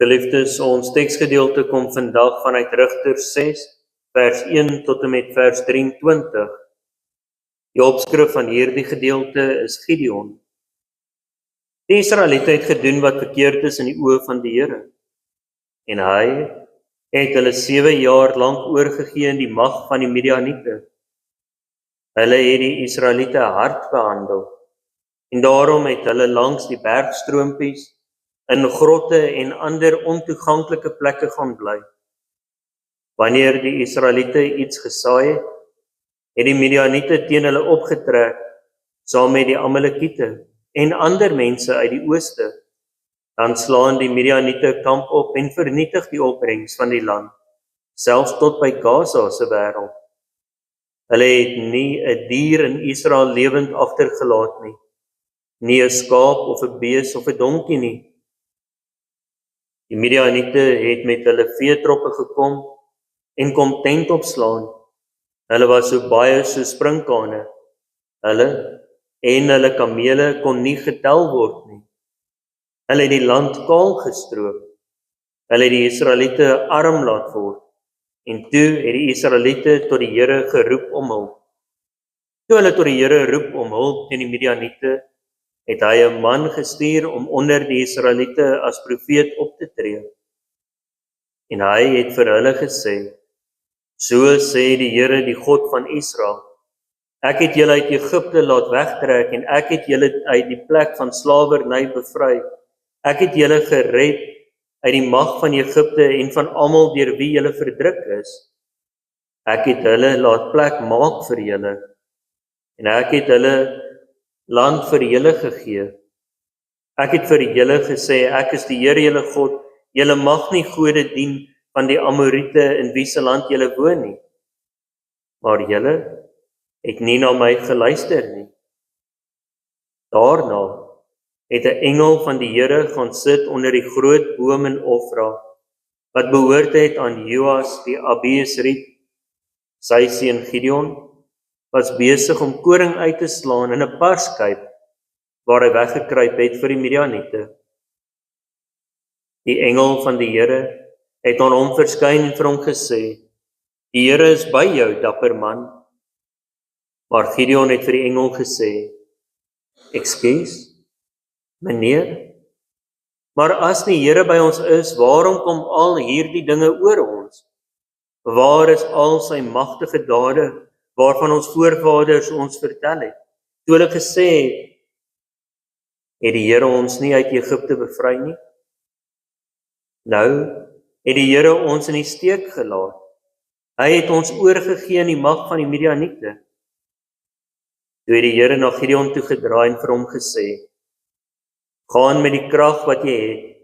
Geliefdes, ons teksgedeelte kom vandag vanuit Rigters 6, vers 1 tot en met vers 23. Die opskrif van hierdie gedeelte is Gideon. Die Israeliete het gedoen wat verkeerd is in die oë van die Here. En hy het hulle 7 jaar lank oorgegee in die mag van die Midianiete. Hulle het die Israeliete hard behandel, en daarom het hulle langs die bergstroompies, in grotte en ander ontoeganklike plekke gaan bly. Wanneer die Israeliete iets gesaai het die Midianiete teen hulle opgetrek, saam met die Amalekiete en ander mense uit die ooste. Dan slaan die Midianiete kamp op en vernietig die opbrengs van die land, selfs tot by Gaza se wêreld. Hulle het nie 'n dier in Israel lewend agtergelaat nie, nie 'n skaap of 'n bees of 'n donkie nie. Die Midianiete het met hulle veetroppe gekom en kom tent opslaan. Hulle was so baie so sprinkane. Hulle en hulle kamele kon nie getel word nie. Hulle het die land kaal gestroop. Hulle het die Israeliete arm laat word. En toe het die Israeliete tot die Here geroep om hulp. Toe hulle tot die Here roep om hulp teen die Midianiete, het hy 'n man gestuur om onder die Israeliete as profeet op te tree. En hy het vir hulle gesê: "So sê die Here, die God van Israel, ek het julle uit Egipte laat wegtrek en ek het julle uit die plek van slawerny bevry. Ek het julle gered uit die mag van Egipte en van almal deur wie julle verdruk is. Ek het hulle laat plek maak vir julle, en ek het hulle land vir julle gegee. Ek het vir julle gesê, ek is die Here julle God, julle mag nie gode dien van die Amoriete in wie se land julle woon nie. Maar julle het nie na my geluister nie." Daarna het 'n engel van die Here gaan sit onder die groot boom in Ofra, wat behoort het aan Joas die Abiesriet. Sy seun Gideon was besig om koring uit te slaan in 'n parskuip waar hy weggekruip het vir die Midianiete. Die engel van die Here het aan hom verskyn en vir hom gesê: "Die Here is by jou, dapper man." Maar Gideon het vir die engel gesê: "Ekskuus, meneer, maar as die Here by ons is, waarom kom al hierdie dinge oor ons? Waar is al sy magtige dade waarvan ons voorvaders ons vertel het, toe hulle gesê het die Here ons nie uit Egipte bevry nie? Nou het die Here ons in die steek gelaat. Hy het ons oorgegee in die mag van die Midianiete." Toe het die Here na Gideon toe gedraai en vir hom gesê: "Gaan met die krag wat jy het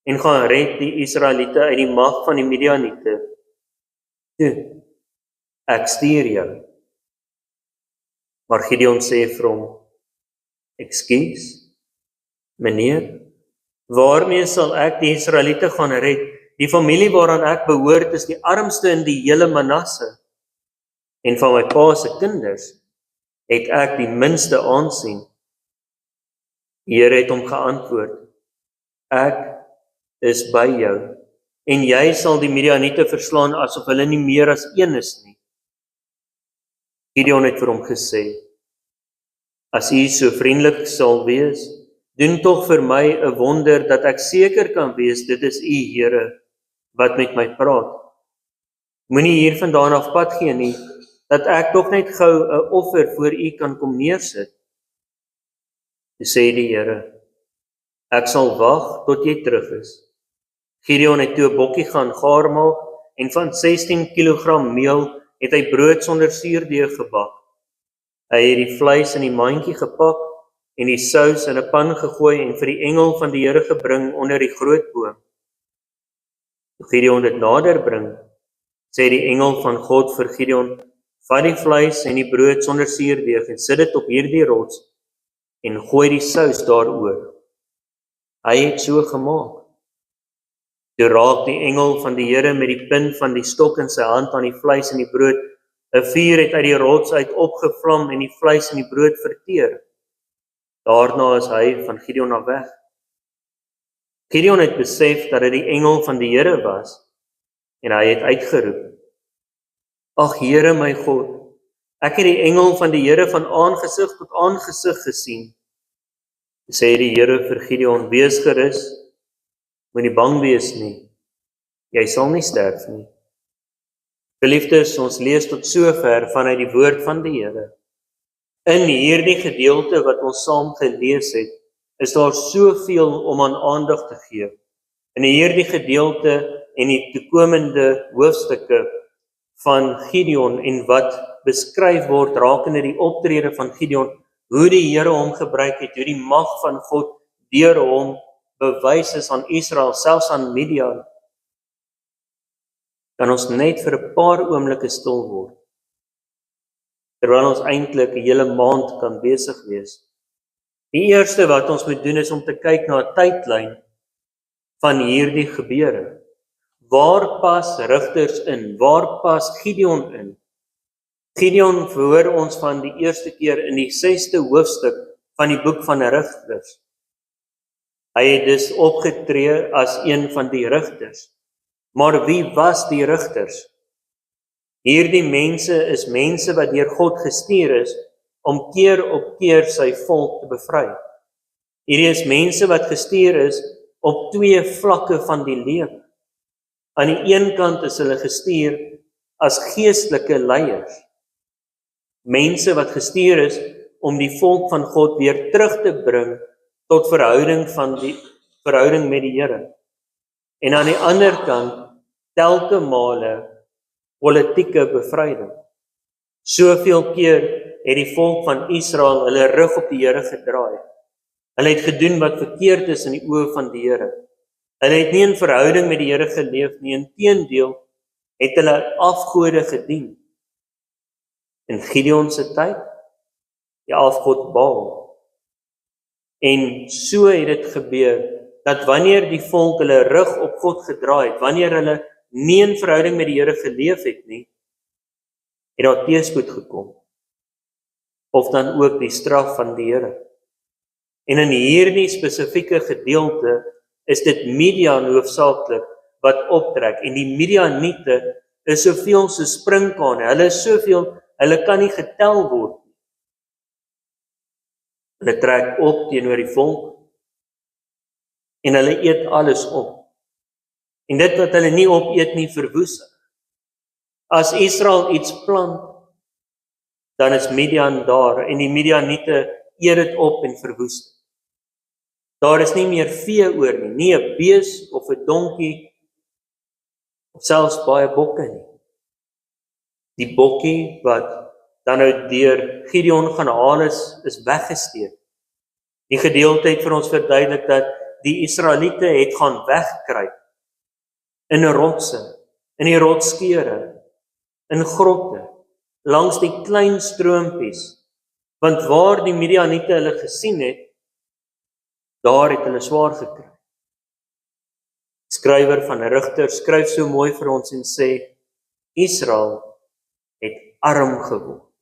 en gaan red die Israeliete uit die mag van die Midianiete. Toe, ek stuur jou." Maar Gideon sê vir hom: "Ekskuus, meneer, waarmee sal ek die Israeliete gaan red? Die familie waaraan ek behoort is die armste in die hele Manasse. En van my pa se kinders het ek die minste aansien." Die Here het hom geantwoord: "Ek is by jou, en jy sal die Midianiete verslaan asof hulle nie meer as een is nie." Gideon het vir hom gesê: "As u so vriendelik sal wees, doen tog vir my 'n wonder dat ek seker kan wees dit is u, Here, wat met my praat. Moenie hier vandaan af pad gee nie, dat ek tog net gou 'n offer voor u kan kom neersit." Toe sê die Here: "Ek sal wag tot jy terug is." Gideon het toe 'n bokkie gaan gaar maak en van 16 kg meel het hy brood sonder suurdeeg gebak. Hy het die vleis in die mandjie gepak en die sous in 'n pan gegooi en vir die engel van die Here gebring onder die groot boom. Toe Gideon dit nader bring, sê die engel van God vir Gideon: "Vat die vleis en die brood sonder suurdeeg en sit dit op hierdie rots en gooi die sous daaroor." Hy het so gemaak. Toe raak die engel van die Here met die punt van die stok in sy hand aan die vleis en die brood. 'n Vuur het uit die rots uit opgevlam en die vleis en die brood verteer. Daarna is hy van Gideon af weg. Gideon het besef dat dit die engel van die Here was en hy het uitgeroep: Ag Here my God, ek het die engel van die Here van aangesig tot aangesig gesien. Sê die Here vir Gideon: Wees gerus, moenie bang wees nie. Jy sal nie sterf nie. Geliefdes, ons lees tot sover vanuit die woord van die Here. In hierdie gedeelte wat ons saam gelees het, is daar soveel om aan aandag te gee. In hierdie gedeelte en die toekomende hoofstukke van Gideon en wat beskryf word rakende die optrede van Gideon, hoe die Here hom gebruik het, hoe die mag van God deur hom bewys is aan Israel, selfs aan Midian, kan ons net vir 'n paar oomblikke stil word, terwyl ons eintlik 'n hele maand kan besig wees. Die eerste wat ons moet doen is om te kyk na 'n tydlyn van hierdie gebeure. Waar pas Rigters in? Waar pas Gideon in? Gideon verhoor ons van die eerste keer in die 6de hoofstuk van die boek van Rigters. Hy het dus opgetree as een van die rigters. Maar wie was die rigters? Hierdie mense is mense wat deur God gestuur is om keer op keer sy volk te bevry. Hierdie is mense wat gestuur is op twee vlakke van die lewe. Aan die een kant is hulle gestuur as geestelike leiers. Mense wat gestuur is om die volk van God weer terug te bring tot verhouding met die Here. En aan die ander kant telke male politieke bevryding. Soveel keer het die volk van Israel hulle rug op die Here gedraai. Hulle het gedoen wat verkeerd is in die oë van die Here. Hulle het nie in verhouding met die Here geleef nie, inteendeel het hulle afgode gedien. In Gideon se tyd, die afgod Baal. En so het dit gebeur, dat wanneer die volk hulle rug op God gedraai het, wanneer hulle nie in verhouding met die Here geleef het nie, het daar teëspoed gekom. Of dan ook die straf van die Here. En in hierdie spesifieke gedeelte is dit Midian hoofsaaklik wat optrek. En die Midianiete is soveel so springkane. Hulle is soveel, hulle kan nie getel word nie. Hulle trek op teenoor die volk en hulle eet alles op. En dit wat hulle nie opeet nie, verwoes. As Israel iets plant, dan is Midian daar en die Midianiete eet dit op en verwoes. Daar is nie meer vee oor nie, nie 'n bees of 'n donkie of selfs baie bokke nie. Die bokkie wat dan nou deur Gideon gaan haal is weggesteek. Die gedeelte het vir ons verduidelik dat die Israeliete het gaan wegkruip in 'n rotse, in die rotskeure, in grotte, langs die klein stroompies, want waar die Midianiete hulle gesien het, daar het hulle swaar gekry. Die skrywer van Rigters skryf so mooi vir ons en sê, Israel het arm geword.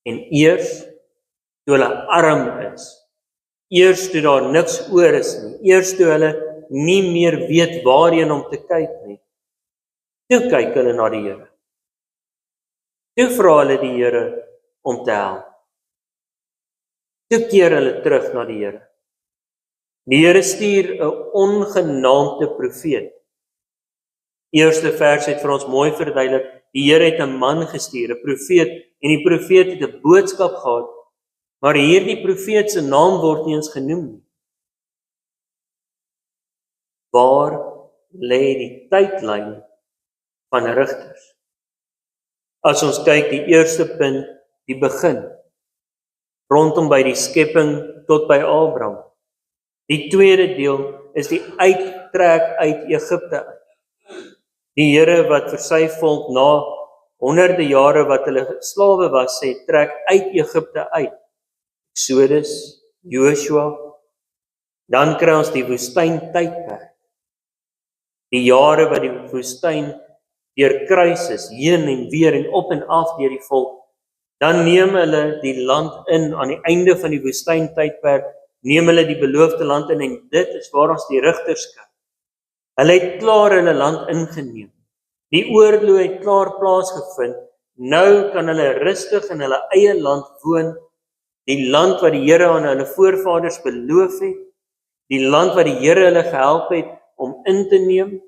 En eers toe hulle arm is, eers toe daar niks oor is nie, eers toe hulle nie meer weet waarheen om te kyk nie, toe kyk hulle na die Here. Toe vra hulle die Here om te help. Toe keer hulle terug na die Here. Die Here stuur 'n ongenaamde profeet. Eerste vers het vir ons mooi verduidelik, die Here het 'n man gestuur, 'n profeet, en die profeet het 'n boodskap gehad, maar hierdie profeet se naam word nie eens genoem nie. Waar lê die tydlyn van Rigters? As ons kyk, die eerste punt, die begin, rondom by die skepping tot by Abraham. Die tweede deel is die uittrek uit Egipte uit. Die Here wat vir sy volk na honderde jare wat hulle slawe was, sê trek uit Egipte uit. Exodus, Joshua, dan kry ons die woestyntydperk. Die jare wat die woestyn deur kruis is, heen en weer en op en af deur die volk. Dan neem hulle die land in aan die einde van die woestyntydperk neem hulle die beloofde land in en dit is waar ons die rigters kyk. Hulle het klaar hulle land ingeneem. Die oorlog het klaar plaasgevind. Nou kan hulle rustig in hulle eie land woon, die land wat die Here aan hulle voorvaders beloof het, die land wat die Here hulle gehelp het om in te neem.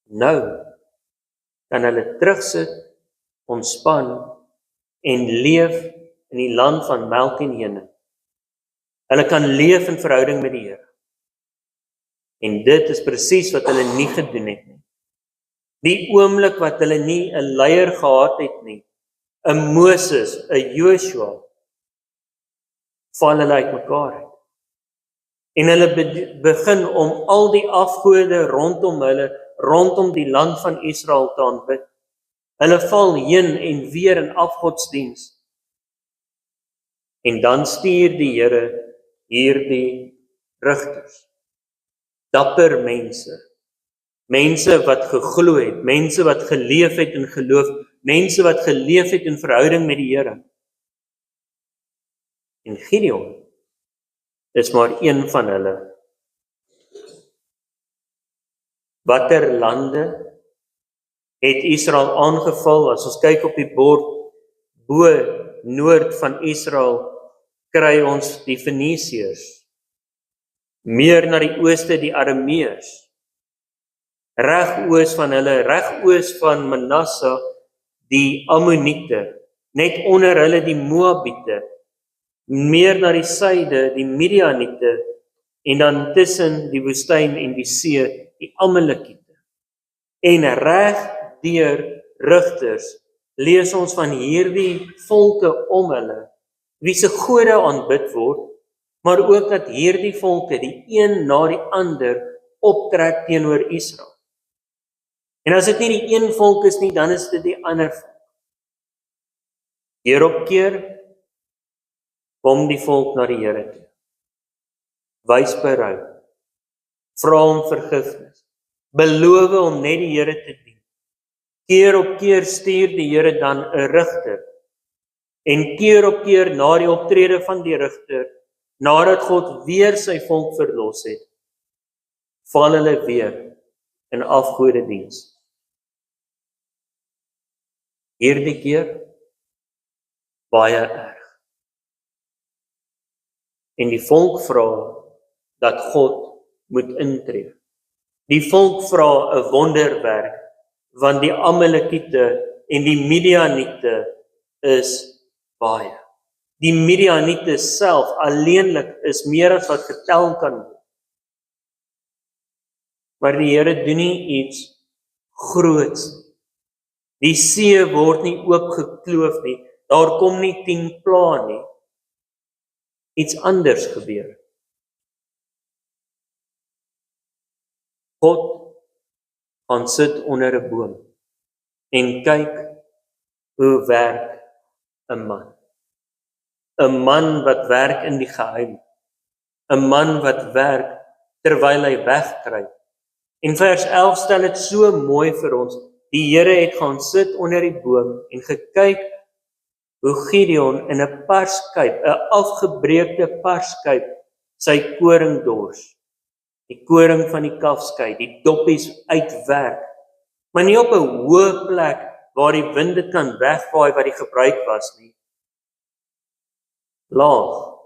Nou kan hulle terugsit, ontspan en leef in die land van melk en honing. Hulle kan leef in verhouding met die Here. En dit is presies wat hulle nie gedoen het nie. Die oomblik wat hulle nie 'n leier gehad het nie, 'n Moses, 'n Joshua, val hulle uitmekaar uit. En hulle begin om al die afgode rondom hulle, rondom die land van Israel te aanbid. Hulle val heen en weer in afgodsdiens. En dan stuur die Here hierdie rigters. Dapper mense. Mense wat geglo het, mense wat geleef het in geloof, mense wat geleef het in verhouding met die Here. En Gideon is maar een van hulle. Watter lande het Israel aangeval? As ons kyk op die bord, bo noord van Israel, kry ons die Fenisiërs. Meer na die ooste die Arameërs. Reg oos van hulle, reg oos van Manasse, die Ammoniete, net onder hulle die Moabiete, meer na die suide die Midianiete, en dan tussen die woestyn en die see, die Amalekiete. En reg deur rigters lees ons van hierdie volke om hulle, wie se gode aanbid word, maar ook dat hierdie volke, die een na die ander, optrek teenoor Israel. En as dit nie die een volk is nie, dan is dit die ander volk. Keer op keer kom die volk na die Here toe. Wys berou, vra om vergifnis, beloof om net die Here te dien. Keer op keer stuur die Here dan 'n rigter. En keer op keer na die optrede van die rigter, nadat God weer sy volk verlos het, val hulle weer in afgodediens. Hierdie keer baie erg. En die volk vra dat God moet intree. Die volk vra 'n wonderwerk, want die Amalekiete en die Midianiete is baie. Die Midianiete self alleenlik is meer as wat getel kan word. Maar die Here doen nie iets groots. Die see word nie oopgekloof nie. Daar kom nie 10 plaae nie. Iets anders gebeur. God gaan sit onder 'n boom en kyk hoe werk 'n man. 'n man wat werk in die geheim. 'n man wat werk terwyl hy wegkruip. En vers 11 stel dit so mooi vir ons. Die Here het gaan sit onder die boom en gekyk hoe Gideon in 'n parskuip, 'n afgebreekte parskuip, sy koring dors. Die koring van die kalfskei, die doppies uitwerk, maar nie op 'n hoë plek waar die winde kan wegvaai wat die gebruik was nie. Laag,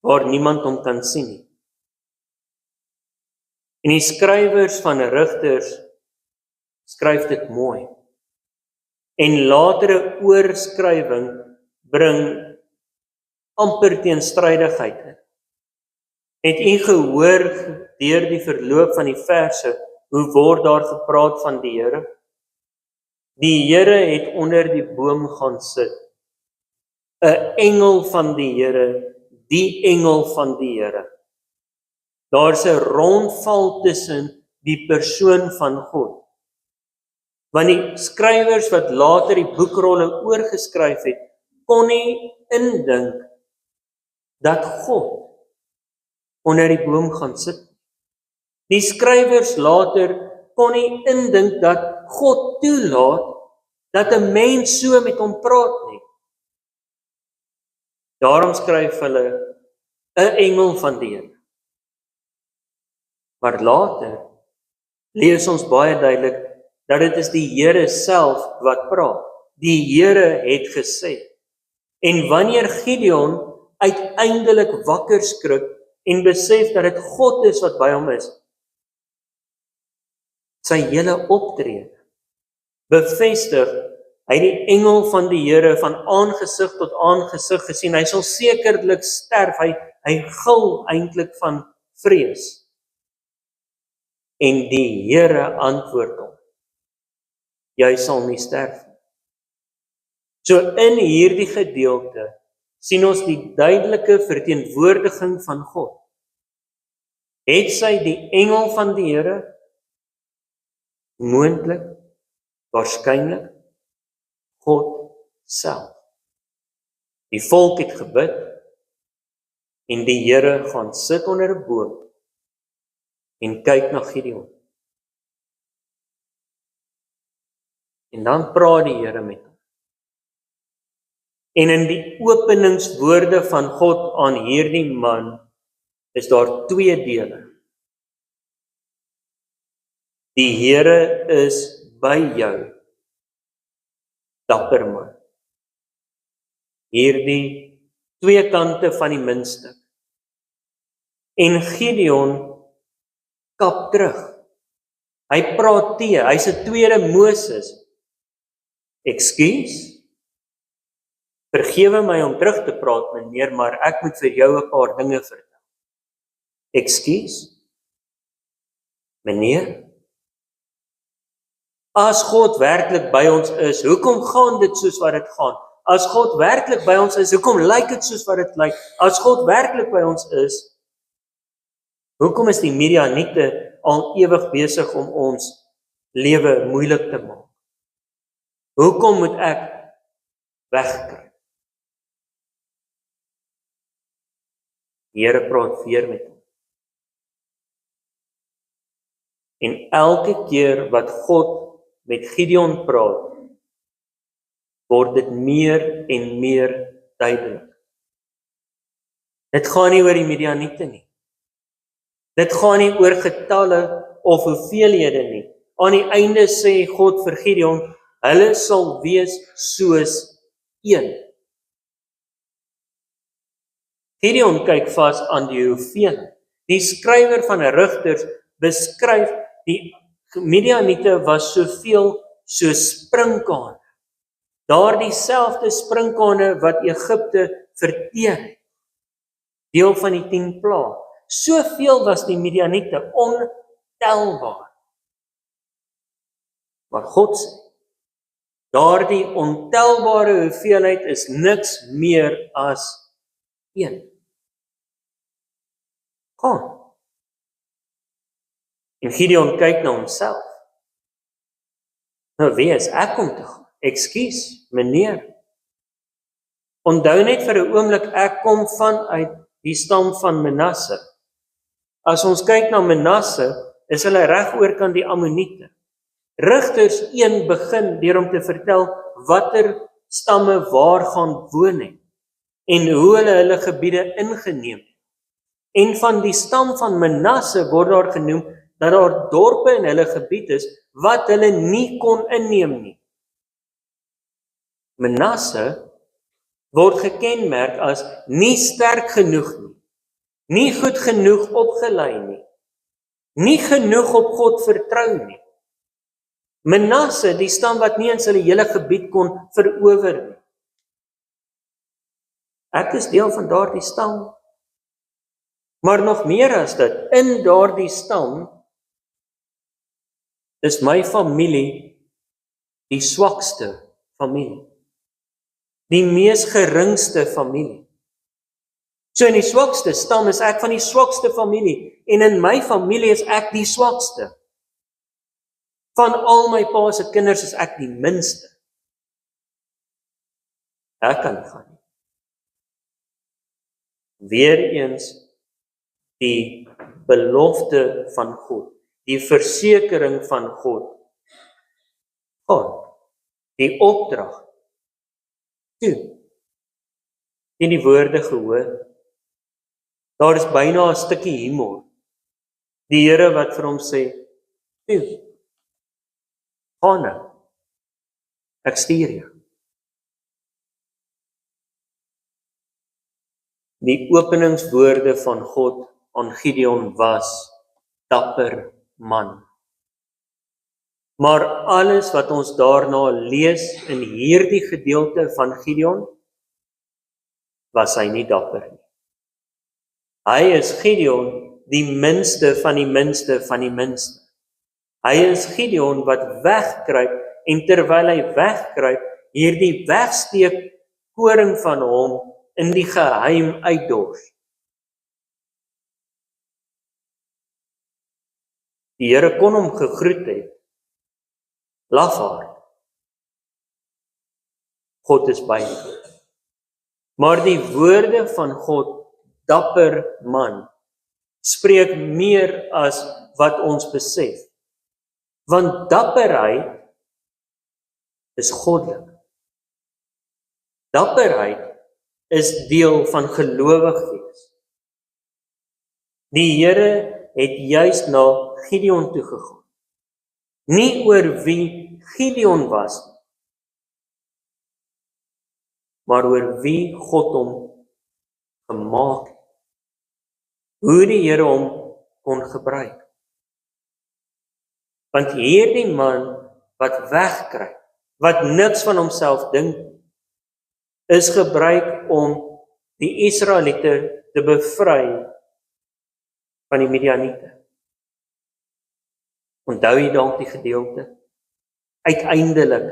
waar niemand hom kan sien nie. En die skrywers van Rigters skryf dit mooi. En latere oorskrywing bring amper teenstrydigheid in. Het u gehoor deur die verloop van die verse, hoe word daar gepraat van die Here? Die Here het onder die boom gaan sit. 'n engel van die Here, die engel van die Here. Daar's 'n rondval tussen die persoon van God. Want die skrywers wat later die boekrolle oorgeskryf het, kon nie indink dat God onder die boom gaan sit. Die skrywers later kon nie indink dat God toelaat dat 'n mens so met hom praat nie. Daarom skryf hulle 'n engel van die Here. Maar later lees ons baie duidelik dat dit is die Here self wat praat. Die Here het gesê. En wanneer Gideon uiteindelik wakker skrik en besef dat dit God is wat by hom is, sy hele optrede bevestig, hy het die engel van die Here van aangesig tot aangesig gesien. Hy sal sekerlik sterf. Hy gil eintlik van vrees. En die Here antwoord hom: jy sal nie sterf nie. So in hierdie gedeelte sien ons die duidelike verteenwoordiging van God. Het sy die engel van die Here? Moontlik, waarskynlik, God self. Die volk het gebid en die Here gaan sit onder 'n boom en kyk na Gideon. En dan praat die Here met hom. En in die openingswoorde van God aan hierdie man is daar 2 dele. Die Here is by jou, dapper man. Hierdie 2 kante van die muntstuk. En Gideon kap terug. Hy praat hy's 'n tweede Moses. Ekskuus? Vergewe my om terug te praat, meneer, maar ek moet vir jou 'n paar dinge vertel. Ekskuus? Meneer? As God werklik by ons is, hoekom gaan dit soos wat dit gaan? As God werklik by ons is, hoekom lyk dit soos wat dit lyk? As God werklik by ons is, hoekom is die Midianiete al ewig besig om ons lewe moeilik te maak? Hoekom moet ek wegkry? Die Here praat weer met hom. En elke keer wat God met Gideon praat, word dit meer en meer duidelik. Dit gaan nie oor die Midianiete nie. Dit gaan nie oor getalle of hoeveelhede nie. Aan die einde sê God vir Gideon, hulle sal wees soos een. Gideon kyk vas aan die hoeveelheid. Die skrywer van Rigters beskryf die Midianiete was soveel soos sprinkane. Daardie selfde sprinkane wat Egipte verteer het. Deel van die 10 plaae. Soveel was die Midianiete, ontelbaar. Maar God sê, daardie ontelbare hoeveelheid is niks meer as 1. Gaan. En Gideon kyk na homself. Nou wie is ek om te gaan? Ekskuus, meneer. Onthou net vir 'n oomblik, ek kom vanuit die stam van Manasse. As ons kyk na Manasse, is hulle reg oorkant die Ammoniete. Rigters 1 begin deur om te vertel watter stamme waar gaan woon het en hoe hulle gebiede ingeneem het. En van die stam van Manasse word daar genoem dat daar dorpe in hulle gebied is wat hulle nie kon inneem nie. Manasse word gekenmerk as nie sterk genoeg nie, nie goed genoeg opgelei nie, nie genoeg op God vertrou nie. Manasse, die stam wat nie eens hulle hele gebied kon verower nie. Ek is deel van daardie stam. Maar nog meer as dit, in daardie stam is my familie die swakste familie. Die mees geringste familie. So in die swakste stam is ek van die swakste familie en in my familie is ek die swakste. Van al my pa se kinders is ek die minste. Ek kan nie gaan nie. Weereens die belofte van God, die versekering van God. God, die opdrag. Toe, in die woorde gehoor, Daar is byna 'n stukkie humor. Die Here wat vir hom sê, "Toe, gaan nou, ek stuur jou." Die openingswoorde van God aan Gideon was, dapper man. Maar alles wat ons daarna lees in hierdie gedeelte van Gideon, was hy nie dapper nie. Hy is Gideon, die minste van die minste van die minste. Hy is Gideon wat wegkruip, en terwyl hy wegkruip, hierdie wegsteek koring van hom in die geheim uitdors. Die Here kon hom gegroet het, lafaard. God is by hom. Maar die woorde van God, dapper man, spreek meer as wat ons besef. Want dapperheid is goddelik. Dapperheid is deel van gelowig wees. Die Here het juis na Gideon toe gegaan. Nie oor wie Gideon was, maar oor wie God hom gemaak het. Hoe die Here hom kon gebruik. Want hierdie man wat wegkruip, wat niks van homself dink, is gebruik om die Israeliete te bevry van die Midianiete. Onthou jy dalk die gedeelte? Uiteindelik,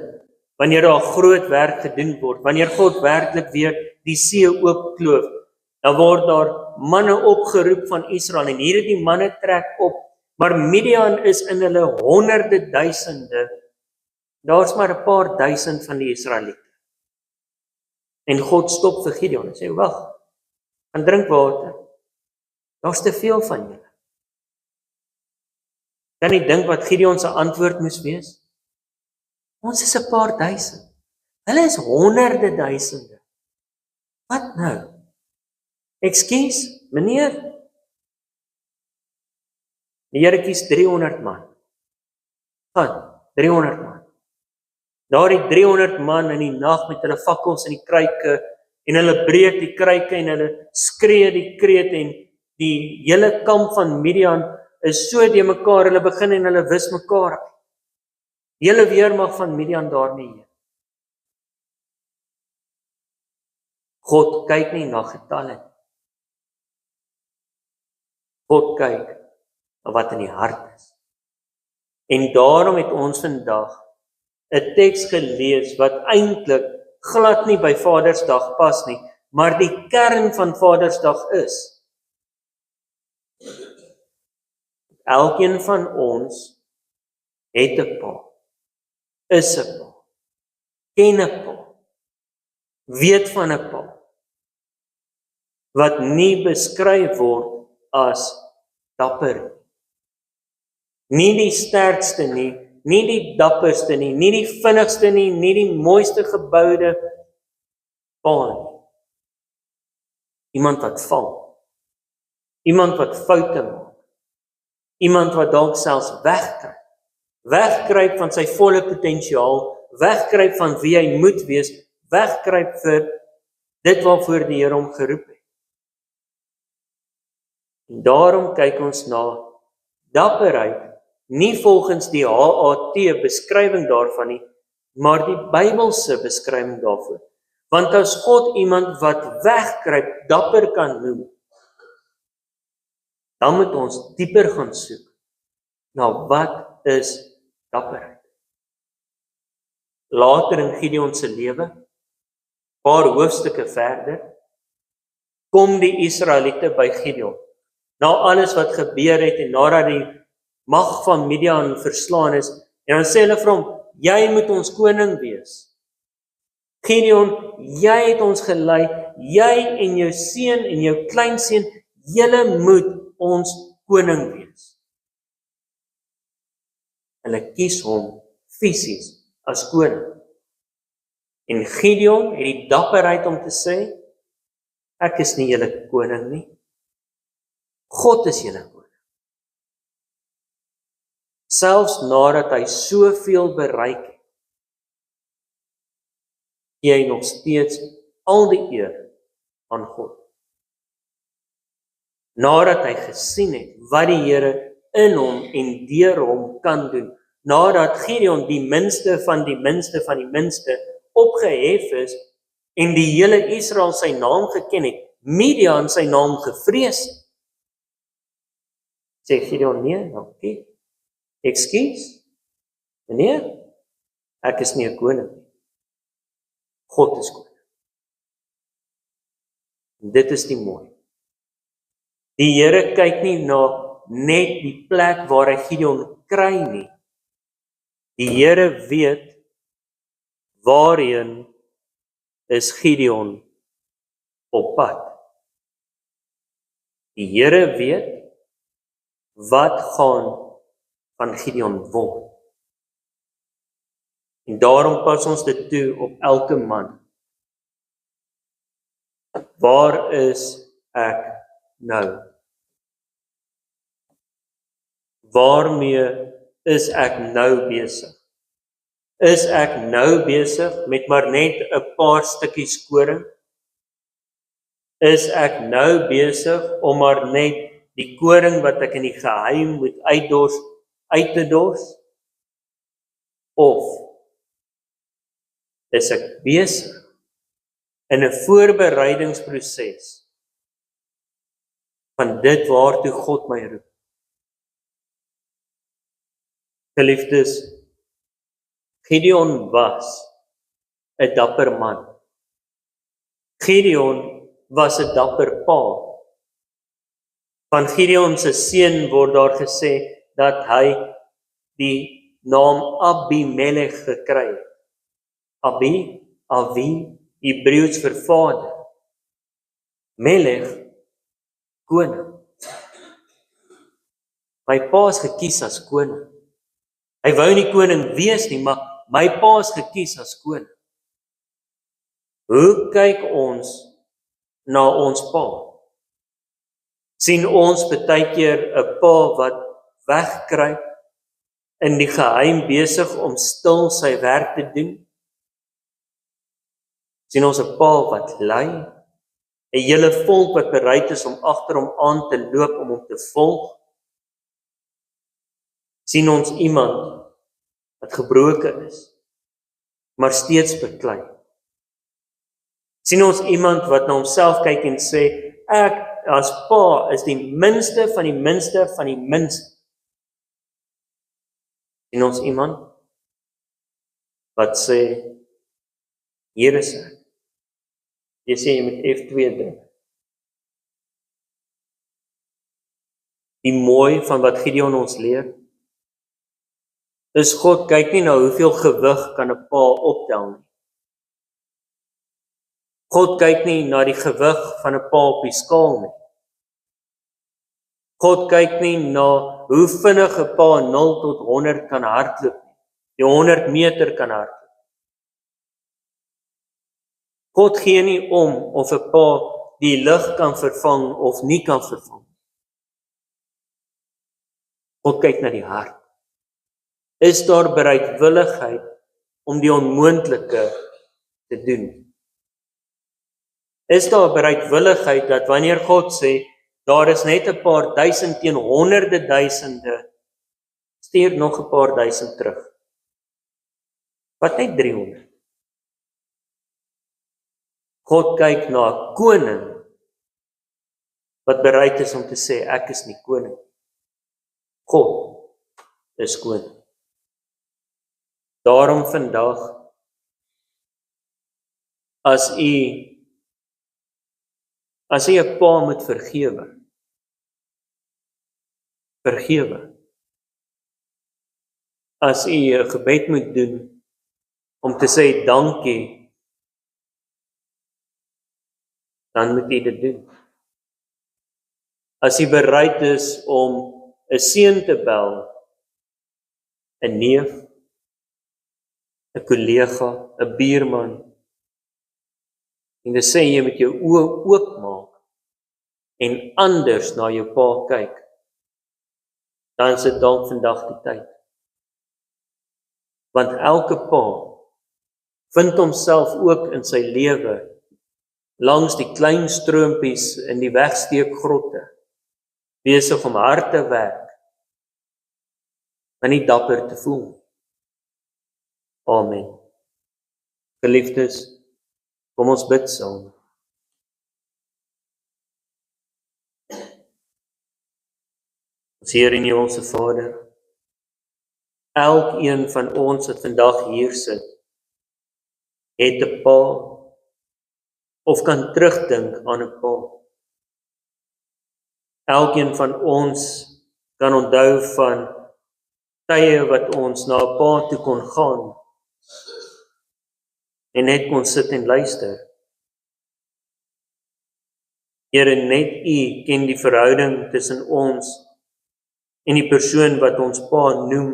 wanneer daar groot werk gedoen word, wanneer God werklik weer die see oopkloof, dan word daar manne opgeroep van Israel, en hierdie manne trek op, maar Midian is in hulle honderde duisende, daar's maar 'n paar duisend van die Israeliete. En God stop vir Gideon en sê, wag, gaan drink water, daar's te veel van julle. Kan jy dink wat Gideon se antwoord moes wees? Ons is 'n paar duisend, hulle is honderde duisende. Wat nou? Ekskuus, meneer? Die Here kies 300 man. Gaan, 300 man. Daardie 300 man in die nag met hulle fakkels en die kruike, en hulle breek die kruike en hulle skree die kreet, en die hele kamp van Midian is so de mekaar, hulle begin en hulle wis mekaar. Die hele weermag van Midian daarmee heen. God kyk nie na getalle. God kyk na wat in die hart is. En daarom het ons vandag 'n teks gelees wat eintlik glad nie by Vadersdag pas nie, maar die kern van Vadersdag is. Elkeen van ons het 'n pa, is 'n pa, ken 'n pa, weet van 'n pa, wat nie beskryf word as dapper. Nie die sterkste nie, nie die dapperste nie, nie die vinnigste nie, nie die mooiste geboude pa nie. Iemand wat val, iemand wat foute maak, iemand wat dalk selfs wegkruip van sy volle potensiaal, wegkruip van wie hy moet wees, wegkruip vir dit waarvoor die Here hom geroep het. En daarom kyk ons na dapperheid, nie volgens die HAT beskrywing daarvan nie, maar die Bybelse beskrywing daarvoor. Want as God iemand wat wegkruip dapper kan noem, dan moet ons dieper gaan soek na wat is dapperheid. Later in Gideon se lewe, paar hoofstukke verder, kom die Israeliete by Gideon. Na alles wat gebeur het en nadat die mag van Midian verslaan is, en dan sê hulle vir hom, jy moet ons koning wees. Gideon, jy het ons gelei, jy en jou seun en jou kleinseun, julle moet ons koning wees. Hulle kies hom fisies as koning. En Gideon het die dapperheid om te sê, ek is nie julle koning nie. God is julle koning. Selfs nadat hy soveel bereik het, gee hy nog steeds al die eer aan God. Nadat hy gesien het wat die Here in hom en deur hom kan doen, nadat Gideon die minste van die minste van die minste opgehef is en die hele Israel sy naam geken het, Midian sy naam gevrees het, sê Gideon, nee, dankie, ekskuus, meneer, ek is nie 'n koning nie. God is koning. En dit is die mooi. Die Here kyk nie na net die plek waar hy Gideon kry nie. Die Here weet waarheen is Gideon op pad. Die Here weet wat gaan van Gideon word. En daarom pas ons dit toe op elke man. Waar is ek nou? Waarmee is ek nou besig? Is ek nou besig met maar net 'n paar stukkies koring? Is ek nou besig om maar net die koring wat ek in die geheim moet uitdors, uit te dors? Of is ek besig in 'n voorbereidingsproses van dit waartoe God my roep? Geliefdes, Gideon was 'n dapper man. Gideon was 'n dapper pa. Van Gideon se seun word daar gesê dat hy die naam Abimelech gekry het. Avi, Hebreëus vir vader. Melech, koning. My pa is gekies as koning. Hy wou nie koning wees nie, maar my pa is gekies as koning. Hoe kyk ons na ons pa? Sien ons baie keer 'n pa wat wegkruip, in die geheim besig om stil sy werk te doen? Sien ons 'n pa wat lei, 'n hele volk wat bereid is om agter hom aan te loop om hom te volg? Sien ons iemand wat gebroken is, maar steeds beklei? Sien ons iemand wat na homself kyk en sê, ek as pa is die minste van die minste van die minste? Sien ons iemand wat sê, hier is ek. Jy sê jy moet F2 druk. Die mooi van wat Gideon ons leer, is God kyk nie na hoeveel gewig kan 'n pa optel nie. God kyk nie na die gewig van 'n pa op die skaal nie. God kyk nie na hoe vinnig 'n pa 0 tot 100 kan hardloop nie. Die 100 meter kan hardloop. God gee nie om of 'n pa die lig kan vervang of nie kan vervang. God kyk na die hart. Is daar bereidwilligheid om die onmoontlike te doen? Is daar bereidwilligheid dat wanneer God sê, daar is net 'n paar duisend teen honderde duisende, stuur nog 'n paar duisend terug? Wat net 300? God kyk na 'n koning wat bereid is om te sê, ek is nie koning. God is koning. Daarom vandag, as u 'n pa moet vergewe. As u 'n gebed moet doen om te sê dankie, dan moet u dit doen. As u bereid is om 'n seun te bel, 'n neef, 'n kollega, 'n buurman, en te sê jy moet jou oë oopmaak en anders na jou pa kyk, dan is dit dalk vandag die tyd. Want elke pa vind homself ook in sy lewe langs die klein stroompies in die wegsteekgrotte, besig om hard te werk, maar nie dapper te voel. Amen. Geliefdes, kom ons bid saam. Ons Here en Hemelse Vader, elkeen van ons wat vandag hier sit, het 'n pa of kan terugdink aan 'n pa. Elkeen van ons kan onthou van tye wat ons na 'n pa toe kon gaan en net kon sit en luister. Here, net U ken die verhouding tussen ons en die persoon wat ons pa noem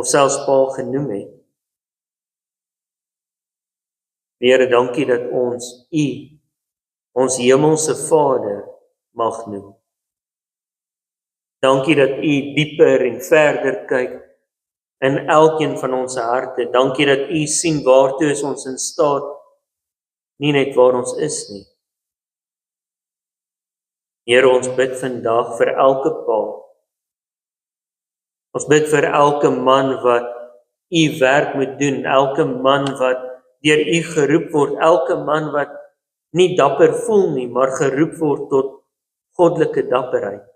of selfs pa genoem het. Here, dankie dat ons U, ons hemelse Vader, mag noem. Dankie dat U dieper en verder kyk in elkeen van ons harte. Dankie dat U sien waartoe is ons in staat, nie net waar ons is nie. Here, ons bid vandag vir elke pa. Ons bid vir elke man wat U werk moet doen, elke man wat deur U geroep word, elke man wat nie dapper voel nie, maar geroep word tot goddelike dapperheid.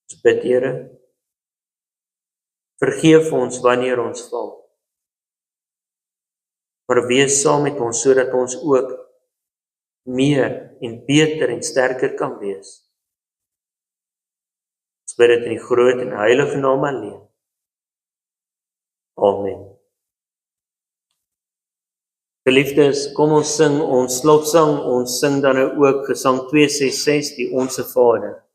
Ons bid, Here, vergeef ons wanneer ons val. Maar wees saam met ons sodat ons ook meer en beter en sterker kan wees. Ons bid dit in die groot en heilige naam alleen. Amen. Geliefdes, kom ons sing ons slotsang, ons sing dan nou ook Gesang 266, die Onse Vader.